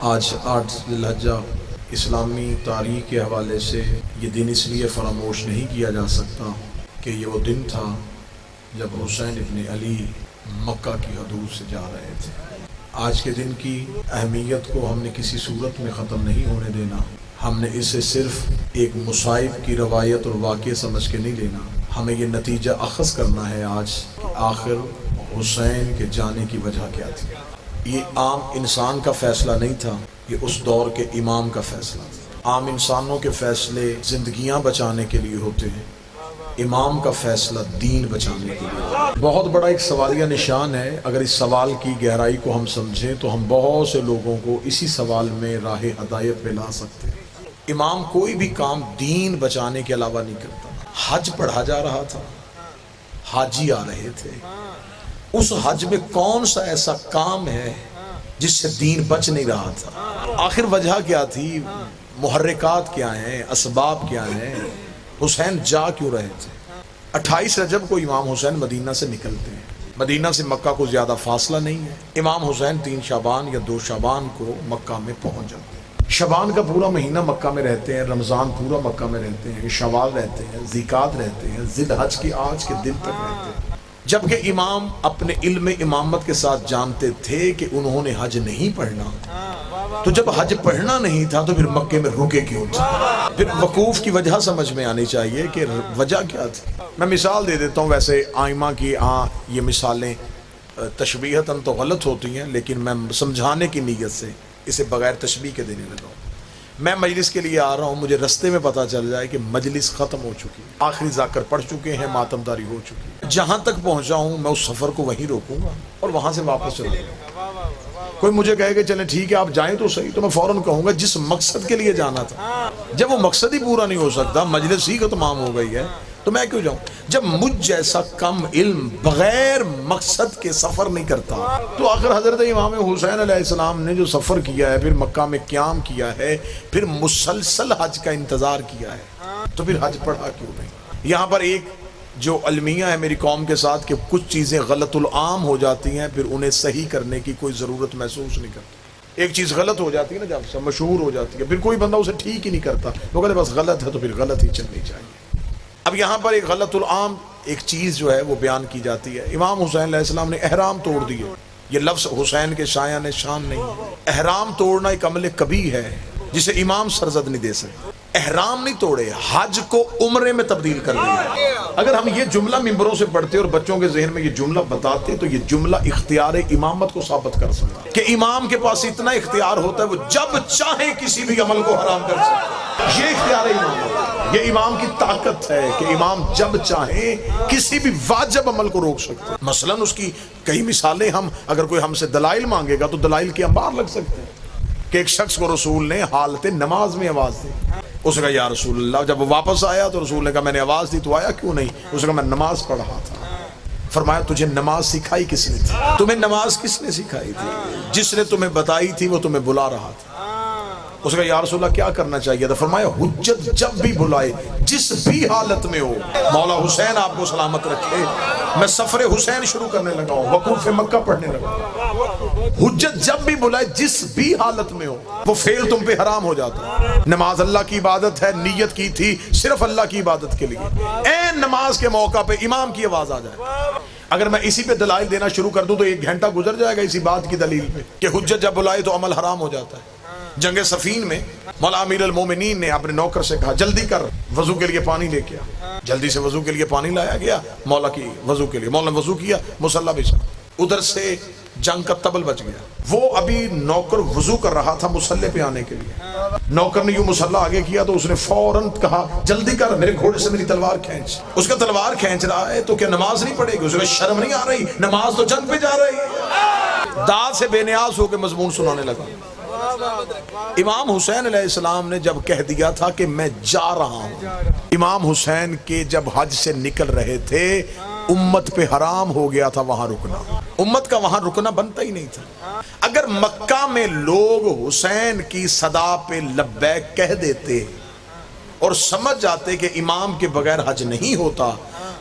آج 8 ذی الحجہ اسلامی تاریخ کے حوالے سے یہ دن اس لیے فراموش نہیں کیا جا سکتا کہ یہ وہ دن تھا جب حسین ابن علی مکہ کی حدود سے جا رہے تھے۔ آج کے دن کی اہمیت کو ہم نے کسی صورت میں ختم نہیں ہونے دینا۔ ہم نے اسے صرف ایک مصائب کی روایت اور واقعہ سمجھ کے نہیں لینا، ہمیں یہ نتیجہ اخذ کرنا ہے آج کہ آخر حسین کے جانے کی وجہ کیا تھی۔ یہ عام انسان کا فیصلہ نہیں تھا، یہ اس دور کے امام کا فیصلہ تھا۔ عام انسانوں کے فیصلے زندگیاں بچانے کے لیے ہوتے ہیں، امام کا فیصلہ دین بچانے کے لیے۔ بہت بڑا ایک سوالیہ نشان ہے، اگر اس سوال کی گہرائی کو ہم سمجھیں تو ہم بہت سے لوگوں کو اسی سوال میں راہ ہدایت پہ لا سکتے ہیں۔ امام کوئی بھی کام دین بچانے کے علاوہ نہیں کرتا۔ حج پڑھا جا رہا تھا، حاجی آ رہے تھے، اس حج میں کون سا ایسا کام ہے جس سے دین بچ نہیں رہا تھا؟ آخر وجہ کیا تھی؟ محرکات کیا ہیں؟ اسباب کیا ہیں؟ حسین جا کیوں رہے تھے؟ 28 رجب کو امام حسین مدینہ سے نکلتے ہیں۔ مدینہ سے مکہ کو زیادہ فاصلہ نہیں ہے۔ امام حسین 3 شعبان یا 2 شعبان کو مکہ میں پہنچ جاتے ہیں۔ شعبان کا پورا مہینہ مکہ میں رہتے ہیں، رمضان پورا مکہ میں رہتے ہیں، شوال رہتے ہیں، ذیقعت رہتے ہیں، ذی الحج کی آج کے دن تک رہتے ہیں۔ جبکہ امام اپنے علم امامت کے ساتھ جانتے تھے کہ انہوں نے حج نہیں پڑھنا، تو جب حج پڑھنا نہیں تھا تو پھر مکے میں رکے کیوں تھے؟ پھر وقوف کی وجہ سمجھ میں آنی چاہیے کہ وجہ کیا تھی۔ میں مثال دے دیتا ہوں، ویسے آئمہ کی یہ مثالیں تشبیہتاً تو غلط ہوتی ہیں، لیکن میں سمجھانے کی نیت سے اسے بغیر تشبیہ کے دینے لگا ہوں۔ میں مجلس کے لیے آ رہا ہوں، مجھے رستے میں پتہ چل جائے کہ مجلس ختم ہو چکی ہے، آخری ذاکر پڑھ چکے ہیں، ماتم داری ہو چکی ہے، جہاں تک پہنچا ہوں میں اس سفر کو وہیں روکوں گا اور وہاں سے واپس چلا جاؤں گا۔ کوئی مجھے کہے کہ چلیں ٹھیک ہے آپ جائیں تو صحیح، تو میں فوراً کہوں گا جس مقصد کے لیے جانا تھا، جب وہ مقصد ہی پورا نہیں ہو سکتا، مجلس ہی تمام ہو گئی ہے، تو میں کیوں جاؤں؟ جب مجھ جیسا کم علم بغیر مقصد کے سفر نہیں کرتا، تو آخر حضرت امام حسین علیہ السلام نے جو سفر کیا ہے، پھر مکہ میں قیام کیا ہے، پھر مسلسل حج کا انتظار کیا ہے، تو پھر حج پڑھا کیوں نہیں؟ یہاں پر ایک جو المیہ ہے میری قوم کے ساتھ کہ کچھ چیزیں غلط العام ہو جاتی ہیں، پھر انہیں صحیح کرنے کی کوئی ضرورت محسوس نہیں کرتا۔ ایک چیز غلط ہو جاتی ہے نا، جب سے مشہور ہو جاتی ہے، پھر کوئی بندہ اسے ٹھیک ہی نہیں کرتا، وہ کہتے بس غلط ہے تو پھر غلط ہی چلنی چاہیے۔ اب یہاں پر ایک غلط العام ایک چیز جو ہے وہ بیان کی جاتی ہے۔ امام حسین علیہ السلام نے احرام توڑ دیے، یہ لفظ حسین کے شایان شان نہیں ہے۔ احرام توڑنا ایک عمل کبیح ہے جسے امام سرزد نہیں دے سکتے۔ احرام نہیں توڑے، حج کو عمرے میں تبدیل کر دیا۔ اگر ہم یہ جملہ ممبروں سے پڑھتے اور بچوں کے ذہن میں یہ جملہ بتاتے تو یہ جملہ اختیار امامت کو ثابت کر سکتا کہ امام کے پاس اتنا اختیار ہوتا ہے وہ جب چاہے کسی بھی عمل کو حرام کر سکتا ہے۔ یہ اختیار امامت، یہ امام کی طاقت ہے کہ امام جب چاہے کسی بھی واجب عمل کو روک سکتے ہیں۔ مثلاً اس کی کئی مثالیں ہم اگر کوئی ہم سے دلائل مانگے گا تو دلائل کے انبار لگ سکتے ہیں کہ ایک شخص کو رسول نے حالت نماز میں آواز دی، اس نے کہا یا رسول اللہ، جب وہ واپس آیا تو رسول نے کہا میں نے آواز دی تو آیا کیوں نہیں؟ اس نے کہا میں نماز پڑھ رہا تھا۔ فرمایا تجھے نماز سکھائی کس نے تھی؟ تمہیں نماز کس نے سکھائی تھی؟ جس نے تمہیں بتائی تھی وہ تمہیں بلا رہا تھا۔ اس نے کہا یا رسول اللہ کیا کرنا چاہیے تھا؟ فرمایا حجت جب بھی بلائے جس بھی حالت میں ہو، مولا حسین آپ کو سلامت رکھے، میں سفر حسین شروع کرنے لگا ہوں، وقوف مکہ پڑھنے لگا ہوں۔ حجت جب بھی بلائے جس بھی حالت میں ہو، وہ فعل تم پہ حرام ہو جاتا ہے۔ نماز اللہ کی عبادت ہے، نیت کی تھی صرف اللہ کی عبادت کے لیے، این نماز کے موقع پہ امام کی آواز آ جائے، اگر میں اسی پہ دلائل دینا شروع کر دوں تو 1 گھنٹہ گزر جائے گا اسی بات کی دلیل پہ کہ حجت جب بلائے تو عمل حرام ہو جاتا ہے۔ جنگ صفین میں مولا امیر المومنین نے اپنے نوکر سے کہا جلدی کر، وضو کے لیے پانی لے کے آ۔ جلدی سے وضو کے لیے پانی لایا گیا، مولا کی وضو کے لیے، مولا نے وضو کیا، مصلی بچھا، ادھر سے جنگ کا تبل بچ گیا۔ وہ ابھی نوکر وضو کر رہا تھا مصلی پہ آنے کے لیے، نوکر نے یوں مصلی آگے کیا تو اس نے فوراً کہا جلدی کر، میرے گھوڑے سے میری تلوار کھینچ۔ اس کا تلوار کھینچ رہا ہے تو کیا نماز نہیں پڑھے گی؟ اس کو شرم نہیں آ رہی؟ نماز تو جنگ پہ جا رہی ہے۔ داد سے بے نیاز ہو کے مضمون سنانے لگا۔ امام حسین علیہ السلام نے جب کہہ دیا تھا کہ میں جا رہا ہوں، امام حسین کے جب حج سے نکل رہے تھے امت پہ حرام ہو گیا تھا وہاں رکنا، امت کا وہاں رکنا بنتا ہی نہیں تھا۔ اگر مکہ میں لوگ حسین کی صدا پہ لبیک کہہ دیتے اور سمجھ جاتے کہ امام کے بغیر حج نہیں ہوتا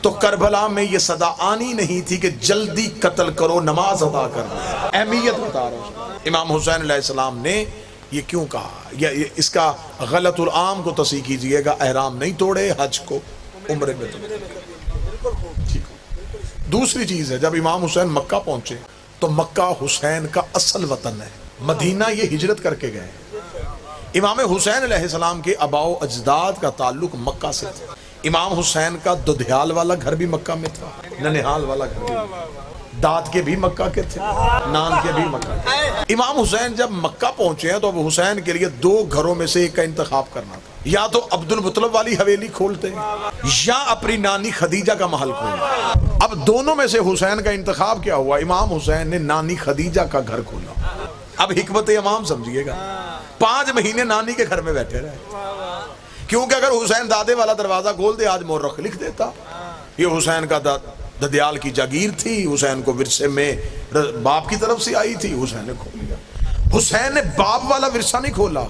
تو کربلا میں یہ صدا آنی نہیں تھی کہ جلدی قتل کرو، نماز ادا کرو۔ اہمیت بتا رہا ہوں، امام حسین علیہ السلام نے یہ کیوں کہا؟ یہ اس کا غلط العام کو تصحیح کیجئے گا، احرام نہیں توڑے، حج کو عمرے میں توڑے۔ دوسری چیز ہے، جب امام حسین مکہ پہنچے تو مکہ حسین کا اصل وطن ہے، مدینہ یہ ہجرت کر کے گئے۔ امام حسین علیہ السلام کے آباء و اجداد کا تعلق مکہ سے تھا۔ امام حسین کا ددھیال والا گھر بھی مکہ میں تھا، ننہال والا گھر بھی، داد کے بھی مکہ کے تھے، نان کے بھی مکہ کے۔ امام حسین جب مکہ پہنچے ہیں تو اب حسین کے لیے دو گھروں میں سے ایک کا انتخاب کرنا تھا، یا تو عبد المطلب والی حویلی کھولتے یا اپنی نانی خدیجہ کا محل کھولتے۔ اب دونوں میں سے حسین کا انتخاب کیا ہوا؟ امام حسین نے نانی خدیجہ کا گھر کھولا۔ اب حکمت امام سمجھیے گا، 5 مہینے نانی کے گھر میں بیٹھے رہے، کیونکہ اگر حسین دادے والا دروازہ کھول دے آج مورخ لکھ دیتا یہ حسین کا ددیال کی جاگیر تھی، حسین کو ورثے میں باپ کی طرف سے آئی تھی، حسین نے کھول لیا۔ حسین نے باپ والا ورثہ نہیں کھولا۔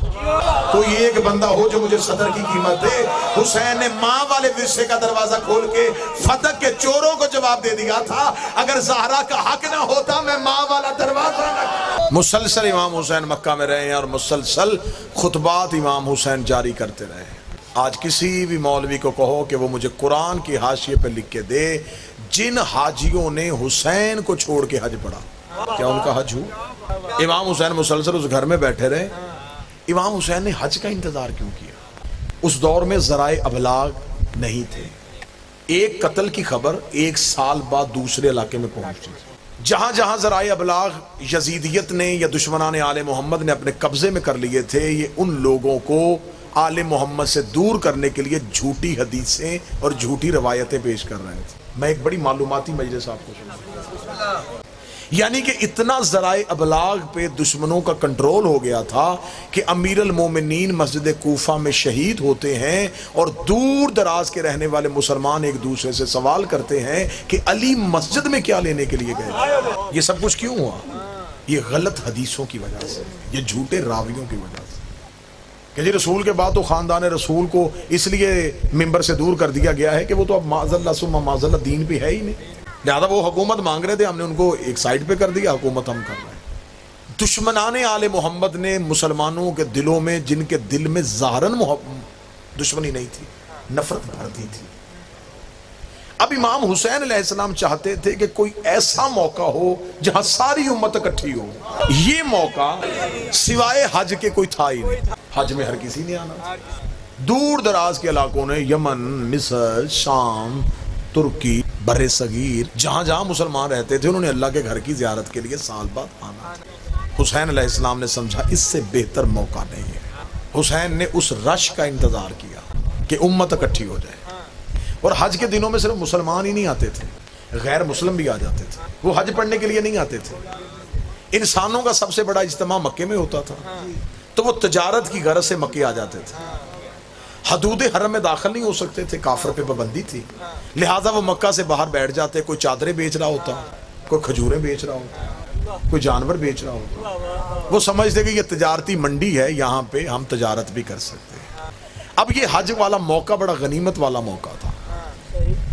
کوئی ایک بندہ ہو جو مجھے صدر کی قیمت دے، حسین نے ماں والے ورثے کا دروازہ کھول کے فتح کے چوروں کو جواب دے دیا تھا، اگر زہرا کا حق نہ ہوتا میں ماں والا دروازہ نہ۔ مسلسل امام حسین مکہ میں رہے ہیں اور مسلسل خطبات امام حسین جاری کرتے رہے ہیں۔ آج کسی بھی مولوی کو کہو کہ وہ مجھے قرآن کی حاشیے پہ لکھ کے دے جن حاجیوں نے حسین کو چھوڑ کے حج پڑھا، کیا ان کا حج ہوا؟ امام حسین مسلسل اس گھر میں بیٹھے رہے۔ امام حسین نے حج کا انتظار کیوں کیا؟ اس دور میں ذرائع ابلاغ نہیں تھے، ایک قتل کی خبر 1 سال بعد دوسرے علاقے میں پہنچتی تھی۔ جہاں جہاں ذرائع ابلاغ یزیدیت نے یا دشمنان آل محمد نے اپنے قبضے میں کر لیے تھے، یہ ان لوگوں کو آل محمد سے دور کرنے کے لیے جھوٹی حدیثیں اور جھوٹی روایتیں پیش کر رہے تھے۔ میں ایک بڑی معلوماتی مجلس آپ کو سنا، یعنی کہ اتنا ذرائع ابلاغ پہ دشمنوں کا کنٹرول ہو گیا تھا کہ امیر المومنین مسجد کوفہ میں شہید ہوتے ہیں اور دور دراز کے رہنے والے مسلمان ایک دوسرے سے سوال کرتے ہیں کہ علی مسجد میں کیا لینے کے لیے گئے؟ یہ سب کچھ کیوں ہوا؟ یہ غلط حدیثوں کی وجہ سے، یہ جھوٹے راویوں کی وجہ سے، کہ جی رسول کے بعد تو خاندان رسول کو اس لیے ممبر سے دور کر دیا گیا ہے کہ وہ تو اب معاذ اللہ ثم معاذ اللہ دین پہ ہے ہی نہیں، لہذا وہ حکومت مانگ رہے تھے، ہم نے ان کو ایک سائڈ پہ کر دیا، حکومت ہم کر رہے ہیں۔ دشمنان آل محمد نے مسلمانوں کے دلوں میں، جن کے دل میں ظاہراً دشمنی نہیں تھی، نفرت بھرتی تھی۔ اب امام حسین علیہ السلام چاہتے تھے کہ کوئی ایسا موقع ہو جہاں ساری امت اکٹھی ہو۔ یہ موقع سوائے حج کے کوئی تھا ہی نہیں، حج میں ہر کسی نے آنا تھا۔ دور دراز کے علاقوں نے، یمن، مصر، شام، ترکی، بر صغیر، جہاں جہاں مسلمان رہتے تھے انہوں نے اللہ کے گھر کی زیارت کے لیے سال بعد آنا تھا۔ حسین علیہ السلام نے سمجھا اس سے بہتر موقع نہیں ہے۔ حسین نے اس رش کا انتظار کیا کہ امت اکٹھی ہو جائے، اور حج کے دنوں میں صرف مسلمان ہی نہیں آتے تھے، غیر مسلم بھی آ جاتے تھے۔ وہ حج پڑھنے کے لیے نہیں آتے تھے، انسانوں کا سب سے بڑا اجتماع مکے میں ہوتا تھا، تو وہ تجارت کی غرض سے مکے آ جاتے تھے۔ حدود حرم میں داخل نہیں ہو سکتے تھے، کافر پہ پابندی تھی، لہٰذا وہ مکہ سے باہر بیٹھ جاتے، کوئی چادریں بیچ رہا ہوتا، کوئی کھجوریں بیچ رہا ہوتا، کوئی جانور بیچ رہا ہوتا۔ وہ سمجھتے کہ یہ تجارتی منڈی ہے، یہاں پہ ہم تجارت بھی کر سکتے ہیں۔ اب یہ حج والا موقع بڑا غنیمت والا موقع تھا۔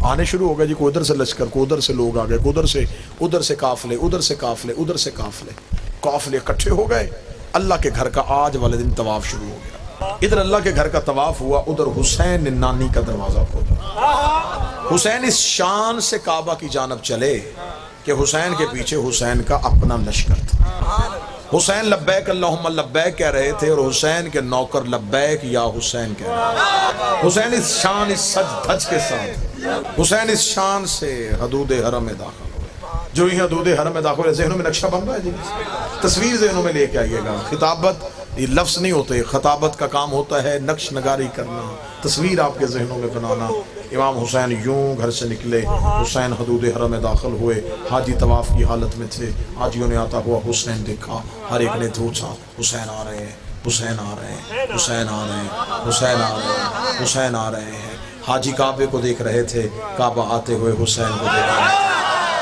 آنے شروع ہو گئے جی، کوئی ادھر سے لشکر، کوئی ادھر سے لوگ آ گئے، کوئی ادھر سے قافلے، ادھر سے قافلے، ادھر سے قافلے، قافلے اکٹھے ہو گئے۔ اللہ کے گھر کا آج والے دن طواف شروع ہو گیا۔ ادھر اللہ کے گھر کا طواف ہوا، ادھر حسین نے نانی کا دروازہ کھولا۔ حسین اس شان سے کعبہ کی جانب چلے کہ حسین کے پیچھے حسین کا اپنا لشکر تھا۔ حسین لبیک اللہم لبیک کہہ رہے تھے اور حسین کے نوکر لبیک یا حسین کہہ رہے تھے۔ حسین اس شان، اس سج دھج کے ساتھ، حسین اس شان سے حدود حرم میں داخل ہوئے۔ جو ہی حدود حرم میں داخل ہوئے، ذہنوں میں نقشہ بن رہا ہے جی، تصویر ذہنوں میں لے کے آئیے گا۔ خطابت یہ لفظ نہیں ہوتے، خطابت کا کام ہوتا ہے نقش نگاری کرنا، تصویر آپ کے ذہنوں میں بنانا۔ امام حسین یوں گھر سے نکلے، حسین حدود حرم میں داخل ہوئے، حاجی طواف کی حالت میں تھے۔ حاجیوں نے آتا ہوا حسین دیکھا، ہر ایک نے پوچھا حسین آ رہے ہیں، حسین آ رہے ہیں، حسین آ رہے ہیں، حسین آ رہے ہیں، حسین آ رہے ہیں۔ حاجی کعبے کو دیکھ رہے تھے، کعبہ آتے ہوئے حسین کو دیکھ رہے تھے۔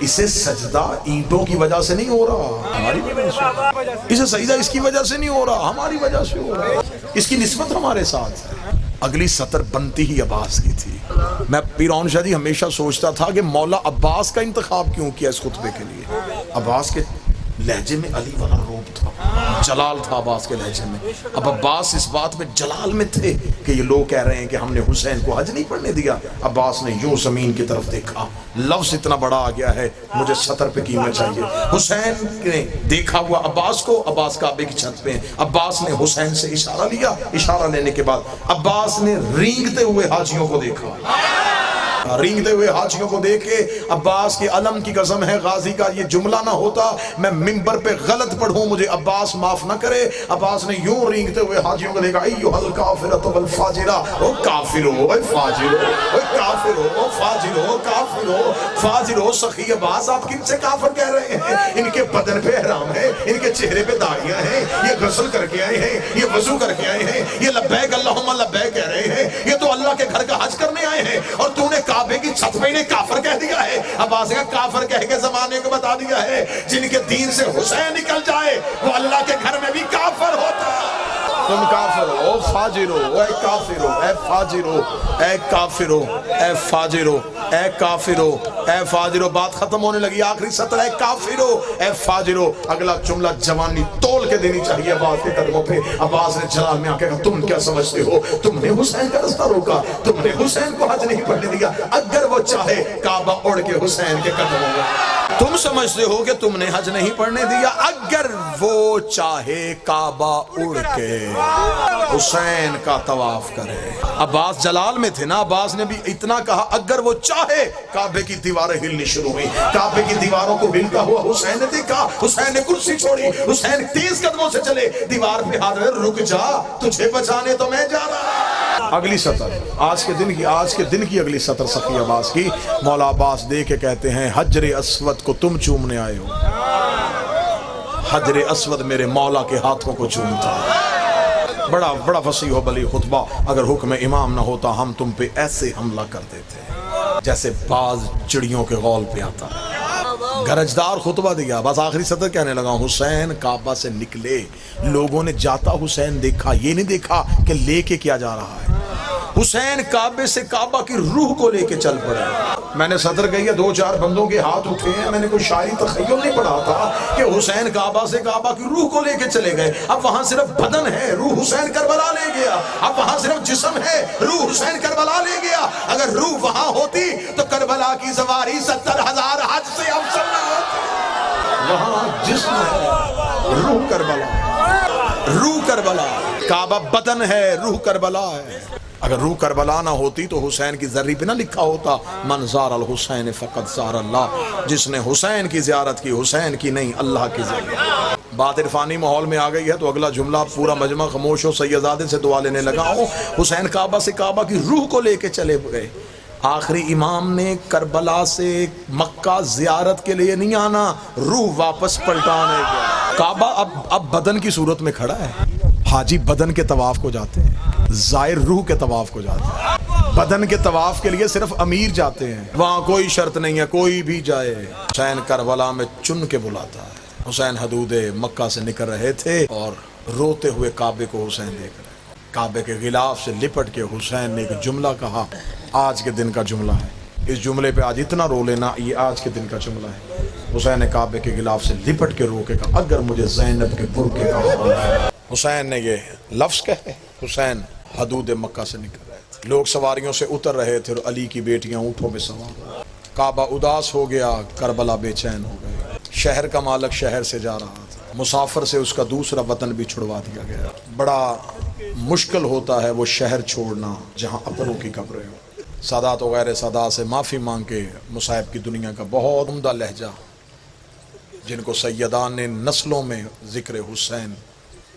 اسے سجدہ اینٹوں کی وجہ سے نہیں ہو رہا، ہماری وجہ سے۔ اسے سجدہ اس کی وجہ سے نہیں ہو رہا، ہماری وجہ سے ہو رہا ہے۔ اس کی نسبت ہمارے ساتھ ہے۔ اگلی سطر بنتی ہی عباس کی تھی۔ میں پیران شاہ جی ہمیشہ سوچتا تھا کہ مولا عباس کا انتخاب کیوں کیا اس خطبے کے لیے۔ عباس کے لہجے میں علی والا روب تھا، جلال تھا عباس کے لہجے میں۔ اب عباس اس بات میں جلال میں تھے کہ یہ لوگ کہہ رہے ہیں کہ ہم نے حسین کو حج نہیں پڑھنے دیا۔ عباس نے یوں زمین کی طرف دیکھا، لفظ اتنا بڑا آ گیا ہے مجھے سطر پہ قیمت چاہیے۔ حسین نے دیکھا ہوا عباس کو، عباس کعبے کی چھت پہ، عباس نے حسین سے اشارہ لیا، اشارہ لینے کے بعد عباس نے رینگتے ہوئے حاجیوں کو دیکھا۔ رینگتے ہوئے حاجیوں کو دیکھ کے عباس کے علم کی قسم ہے غازی کا یہ جملہ نہ ہوتا میں منبر پہ غلط پڑھوں، مجھے عباس معاف نہ کرے۔ عباس نے یوں رینگتے ہوئے حاجیوں کو دیکھا، ایھا الکافرۃ والفاجرہ، او کافرو، او فاجرو، او کافرو، او فاجرو، کافرو، فاجرو۔ سخی عباس آپ کن سے کافر کہہ رہے ہیں؟ ان کے بدن پہ احرام ہے، ان کے چہرے پہ داڑیاں ہیں، یہ غسل کر کے آئے ہیں، یہ وضو کر کے آئے ہیں، یہ لبیک اللہم لبیک کہہ رہے ہیں، یہ تو اللہ کے گھر کا حج کرنے آئے ہیں، اور تو نے کعبے کی چھت پہ انہیں کافر کہہ دیا ہے۔ عباس کا کافر کہہ کے زمانے کو بتا دیا ہے جن کے دین سے حسین نکل جائے وہ اللہ کے گھر میں بھی کافر ہوتا ہے۔ تم کافر ہو، او فاجر ہو، اے کافر ہو، اے فاجر ہو، اے کافر ہو، اے فاجر ہو، اے کافر ہو، اے فاجر ہو۔ بات ختم ہونے لگی، آخری سطر اے کافر ہو، اے فاجر ہو۔ اگلا جملہ جوانی تول کے دینی چاہیے عباس کے قدموں پہ۔ عباس نے جلال میں آ کے کہا تم کیا سمجھتے ہو؟ تم نے حسین کا رستہ روکا، تم نے حسین کو حج نہیں پڑھنے دیا۔ اگر وہ چاہے کعبہ اڑ کے حسین کے قدموں میں، تم سمجھتے ہو کہ تم نے حج نہیں پڑھنے دیا، اگر وہ چاہے کعبہ اڑ کے حسین کا طواف کرے۔ عباس جلال میں تھے نا، عباس نے بھی اتنا کہا اگر وہ چاہے۔ کعبے کی دیواریں ہلنی شروع ہوئی، کعبے کی دیواروں کو ہلتا ہوا حسین نے دیکھا، حسین نے کرسی چھوڑی، حسین تیز قدموں سے چلے، دیوار پہ ہاتھ میں، رک جا تجھے بچانے تو میں جا رہا۔ اگلی سطر آج کے دن کی اگلی سطر سخی عباس کی۔ مولا عباس دے کے کہتے ہیں حجر اسود کو تم چومنے آئے ہو۔ حجر اسود میرے مولا کے ہاتھوں کو چومتا ہے۔ بڑا فصیح و بلیغ خطبہ، اگر حکم امام نہ ہوتا ہم تم پہ ایسے حملہ کر دیتے جیسے باز چڑیوں کے غول پہ آتا ہے۔ گرجدار خطبہ دیا، بس آخری سطر کہنے لگا حسین کعبہ سے نکلے، لوگوں نے جاتا حسین دیکھا، یہ نہیں دیکھا کہ لے کے کیا جا رہا ہے۔ حسین کعبے سے کعبہ کی روح کو لے کے چل پڑے۔ میں نے صدر کہی ہے 2-4 بندوں کے ہاتھ اٹھے ہیں، میں نے کوئی شاعری تخیل نہیں پڑھا تھا کہ حسین کعبہ سے کعبہ کی روح کو لے کے چلے گئے۔ اب وہاں صرف بدن ہے، روح حسین کربلا لے گیا۔ اب وہاں صرف جسم ہے، روح حسین کربلا لے گیا۔ اگر روح وہاں ہوتی تو کربلا کی سواری 70,000 حج سے افضل نہ ہوتی۔ وہاں جسم ہے، روح کربلا، روح کربلا۔ کعبہ بدن ہے، روح کربلا ہے۔ اگر روح کربلا نہ ہوتی تو حسین کی ذری پہ نہ لکھا ہوتا من زار الحسین فقط زار اللہ، جس نے حسین کی زیارت کی حسین کی نہیں اللہ کی زیارت۔ بات عرفانی ماحول میں آ گئی ہے تو اگلا جملہ پورا مجمع خاموش ہو، سیدزادے سے دعا لینے لگا ہوں۔ حسین کعبہ سے کعبہ کی روح کو لے کے چلے گئے۔ آخری امام نے کربلا سے مکہ زیارت کے لیے نہیں آنا، روح واپس پلٹانے گیا۔ کعبہ اب بدن کی صورت میں کھڑا ہے۔ حاجی بدن کے طواف کو جاتے ہیں، زائر روح کے طواف کو جاتے ہیں۔ بدن کے طواف کے لیے صرف امیر جاتے ہیں، وہاں کوئی شرط نہیں ہے، کوئی بھی جائے۔ حسین کربلا میں چن کے بلاتا ہے۔ حسین حدود مکہ سے نکل رہے تھے اور روتے ہوئے کعبے کو حسین دیکھ رہے۔ کعبے کے غلاف سے لپٹ کے حسین نے ایک جملہ کہا، آج کے دن کا جملہ ہے، اس جملے پہ آج اتنا رو لینا، یہ آج کے دن کا جملہ ہے۔ حسین نے کعبے کے غلاف سے لپٹ کے رو کے کہا اگر مجھے زینب کے برقعے کا حال ہے۔ حسین نے یہ لفظ کہے، حسین حدود مکہ سے نکل رہے تھے، لوگ سواریوں سے اتر رہے تھے اور علی کی بیٹیاں اونٹوں میں سوار۔ کعبہ اداس ہو گیا، کربلا بے چین ہو گئے۔ شہر کا مالک شہر سے جا رہا تھا، مسافر سے اس کا دوسرا وطن بھی چھڑوا دیا گیا۔ بڑا مشکل ہوتا ہے وہ شہر چھوڑنا جہاں اپنوں کی قبریں ہوں۔ سادات و غیر سادات سے معافی مانگ کے مصائب کی دنیا کا بہت عمدہ لہجہ جن کو سیدان نے نسلوں میں ذکر حسین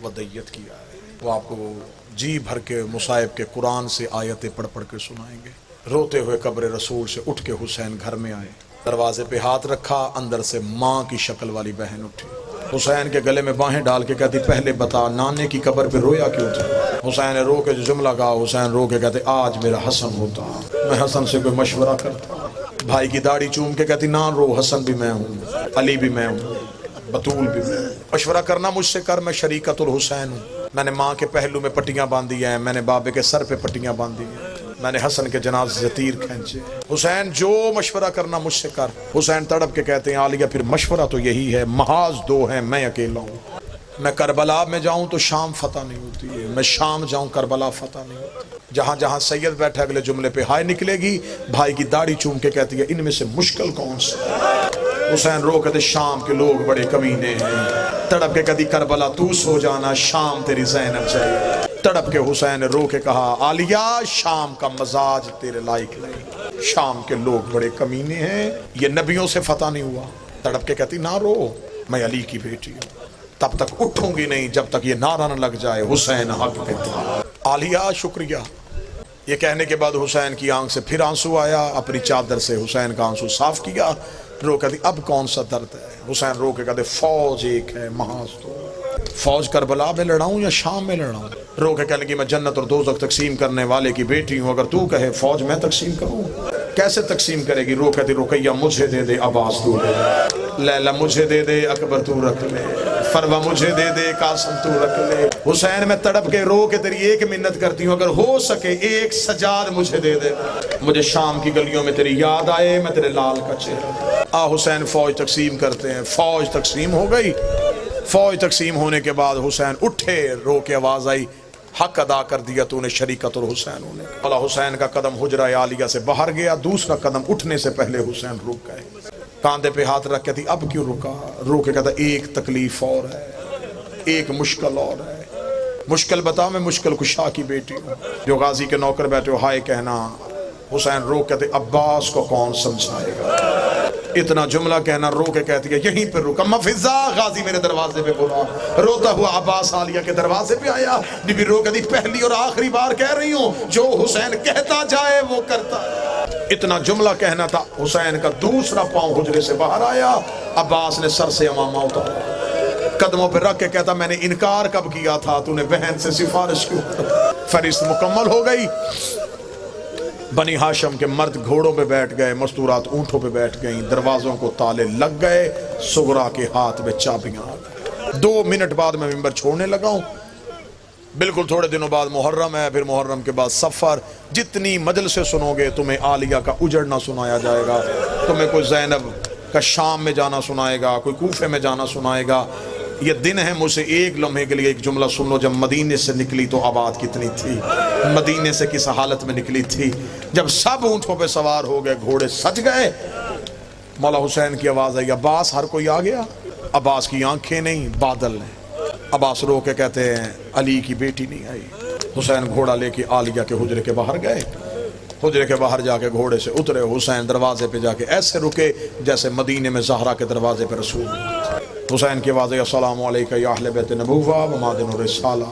ودیت کیا ہے، وہ آپ کو جی بھر کے مصائب کے قرآن سے آیتیں پڑھ پڑھ کے سنائیں گے۔ روتے ہوئے قبر رسول سے اٹھ کے حسین گھر میں آئے، دروازے پہ ہاتھ رکھا، اندر سے ماں کی شکل والی بہن اٹھی، حسین کے گلے میں باہیں ڈال کے کہتی پہلے بتا نانے کی قبر پہ رویا کیوں تھا؟ حسین نے رو کے جو جملہ کہا، حسین رو کے کہتے آج میرا حسن ہوتا، میں حسن سے کوئی مشورہ کرتا، بھائی کی داڑھی چوم کے کہتی نہ رو، حسن بھی میں ہوں، علی بھی میں ہوں، بطول بھی میں ہوں، مشورہ کرنا مجھ سے کر، میں شریکت الحسین ہوں، میں نے ماں کے پہلو میں پٹیاں باندھی ہیں، میں نے بابے کے سر پہ پٹیاں باندھی ہیں، میں نے حسن کے جنازے سے تیر کھینچے، حسین جو مشورہ کرنا مجھ سے کر۔ حسین تڑپ کے کہتے ہیں عالیہ پھر مشورہ تو یہی ہے، محاذ دو ہیں میں اکیلا ہوں، میں کربلا میں جاؤں تو شام فتح نہیں ہوتی ہے، میں شام جاؤں کربلا فتح نہیں ہوتی۔ جہاں جہاں سید بیٹھے اگلے جملے پہ ہائے نکلے گی، بھائی کی داڑھی چوم کے کہتی ہے ان میں سے مشکل کون سا؟ حسین رو کہتے شام کے لوگ بڑے کمینے ہیں، تڑپ کے کہتی کربلا تو سو جانا، شام تیری زینب چاہیے۔ تڑپ کے حسین رو کے کہا عالیہ شام کا مزاج تیرے لائق نہیں، شام کے لوگ بڑے کمینے ہیں، یہ نبیوں سے فتح نہیں ہوا۔ تڑپ کے کہتی نہ رو، میں علی کی بیٹی ہوں، تب تک اٹھوں گی نہیں جب تک یہ نعرہ نہ لگ جائے حسین حق پہ تھا۔ عالیہ شکریہ۔ یہ کہنے کے بعد حسین کی آنکھ سے پھر آنسو آیا، اپنی چادر سے حسین کا آنسو صاف کیا، رو کہتی اب کون سا درد ہے؟ حسین رو کے کہتے فوج ایک ہے محاذ دو، فوج کربلا میں لڑاؤں یا شام میں لڑاؤں؟ رو کے کہنے کی میں جنت اور دوزخ تقسیم کرنے والے کی بیٹی ہوں، اگر تو کہے فوج میں تقسیم کروں، کیسے تقسیم کرے گی؟ رو کہتی رقیہ مجھے دے دے عباس تو دے دے، لیلا مجھے دے دے اکبر تو رکھ لے، فروا مجھے دے دے قاسم تو رکھ لے۔ حسین میں تڑپ کے رو کے تیری ایک منت کرتی ہوں، اگر ہو سکے ایک سجاد مجھے دے دے، مجھے شام کی گلیوں میں تیری یاد آئے، میں تیرے لال کا چہرہ۔ حسین فوج تقسیم کرتے ہیں، فوج تقسیم ہو گئی۔ فوج تقسیم ہونے کے بعد حسین اٹھے، رو کے آواز آئی حق ادا کر دیا تو نے شریکت الحسین ہونے۔ اللہ حسین کا قدم حجرہ عالیہ سے باہر گیا، دوسرا قدم اٹھنے سے پہلے حسین رک گئے، کاندھے پہ ہاتھ رکھ کے تھی اب کیوں رکا؟ رو کے کہتا ایک تکلیف اور ہے، ایک مشکل اور ہے۔ مشکل بتا، میں مشکل کشا کی بیٹی ہوں، جو غازی کے نوکر بیٹھے ہو ہائے کہنا۔ حسین رو کہتے عباس کو کون سمجھائے گا؟ اتنا جملہ کہنا، رو کے کہتی ہے یہیں پر رکا، مفزا غازی میرے دروازے پہ بولا، روتا ہوا عباس عالیہ کے دروازے پہ آیا۔ بی بی رو کہتی پہلی اور آخری بار کہہ رہی ہوں، جو حسین کہتا جائے وہ کرتا ہے۔ اتنا جملہ کہنا تھا، حسین کا دوسرا پاؤں حجرے سے باہر آیا، عباس نے سر سے امامہ اتارا، قدموں پہ رکھ کے کہتا میں نے انکار کب کیا تھا، تو نے بہن سے سفارش کیوں؟ فہرست مکمل ہو گئی۔ بنی ہاشم کے مرد گھوڑوں پہ بیٹھ گئے، مستورات اونٹوں پہ بیٹھ گئیں، دروازوں کو تالے لگ گئے، سغرا کے ہاتھ میں چابیاں آ گئیں۔ 2 منٹ بعد میں ممبر چھوڑنے لگا ہوں، بالکل تھوڑے دنوں بعد محرم ہے، پھر محرم کے بعد سفر۔ جتنی مجلسیں سنو گے تمہیں عالیہ کا اجڑنا سنایا جائے گا، تمہیں کوئی زینب کا شام میں جانا سنائے گا، کوئی کوفے میں جانا سنائے گا۔ یہ دن ہے، مجھ سے ایک لمحے کے لیے ایک جملہ سن لو، جب مدینے سے نکلی تو آباد کتنی تھی، مدینے سے کس حالت میں نکلی تھی، جب سب اونٹوں پہ سوار ہو گئے، گھوڑے سج گئے، مولا حسین کی آواز آئی عباس، ہر کوئی آ گیا؟ عباس کی آنکھیں نہیں بادل ہیں۔ عباس رو کے کہتے ہیں علی کی بیٹی نہیں آئی۔ حسین گھوڑا لے کے عالیہ کے حجرے کے باہر گئے، حجرے کے باہر جا کے گھوڑے سے اترے، حسین دروازے پہ جا کے ایسے رکے جیسے مدینے میں زہرا کے دروازے پہ رسول۔ حسین کی آواز ہے السلام علیکہ یا اہل بیت نبوہ و مادن الرسالہ،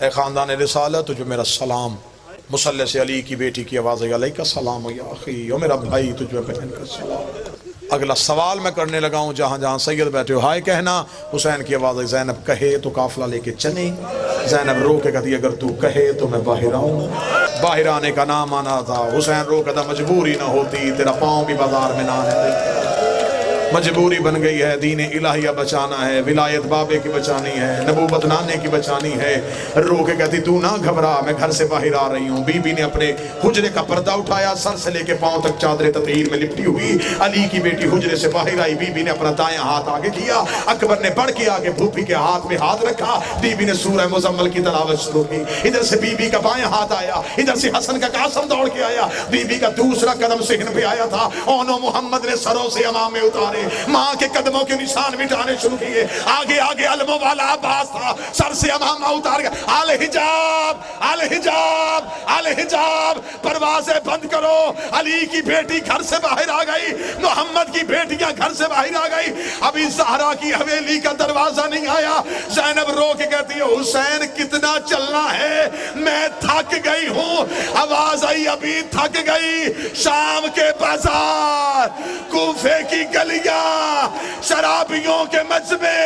اے خاندان رسالت تجھے میرا سلام۔ مصلی سے علی کی بیٹی کی آواز ہے علیکہ السلام یا اخی، او میرا بھائی تجھے بہن کا سلام۔ اگلا سوال میں کرنے لگا ہوں، جہاں جہاں سید بیٹھے ہو ہائے کہنا۔ حسین کی آواز ہے زینب کہے تو قافلہ لے کے چلیں، زینب رو کے کہتی اگر تو کہے تو میں باہر آؤں۔ باہر آنے کا نام آنا تھا، حسین رو کہتا مجبوری نہ ہوتی، تیرا پاؤں بھی بازار میں نہ آنے، مجبوری بن گئی ہے، دین الہیہ بچانا ہے، ولایت بابے کی بچانی ہے، نبوت نانے کی بچانی ہے۔ رو کے کہتی تو نہ گھبرا، میں گھر سے باہر آ رہی ہوں۔ بی بی نے اپنے حجرے کا پردہ اٹھایا، سر سے لے کے پاؤں تک چادر تطہیر میں لپٹی ہوئی۔ علی کی بیٹی حجرے سے باہر آئی، بی بی نے اپنا دایاں ہاتھ آگے کیا، اکبر نے بڑھ کے آگے پھوپھی کے ہاتھ میں ہاتھ رکھا، بی بی نے سورہ مزمل کی تلاوت شروع کی۔ ادھر سے بی بی کا بایاں ہاتھ آیا، ادھر سے حسن کا قاسم دوڑ کے آیا، بی بی کا دوسرا قدم صحن پہ آیا تھا، اونو محمد نے سروں سے امامے اتارے، ماں کے قدموں کے نشان مٹانے شروع کیے۔ آگے آگے علموں والا عباس تھا، سر سے امامہ اتار گیا، آل حجاب آل حجاب آل حجاب، پروازیں بند کرو۔ علی کی بیٹی گھر سے باہر آ گئی، محمد کی بیٹیاں گھر سے باہر آ گئی، ابھی زہرا کی حویلی کا دروازہ نہیں آیا۔ زینب رو کے کہتی ہے حسین کتنا چلنا ہے، میں تھک گئی ہوں۔ آواز آئی ابھی تھک گئی، شام کے بازار، کوفے کی گلیاں، شرابیوں کے مجمع،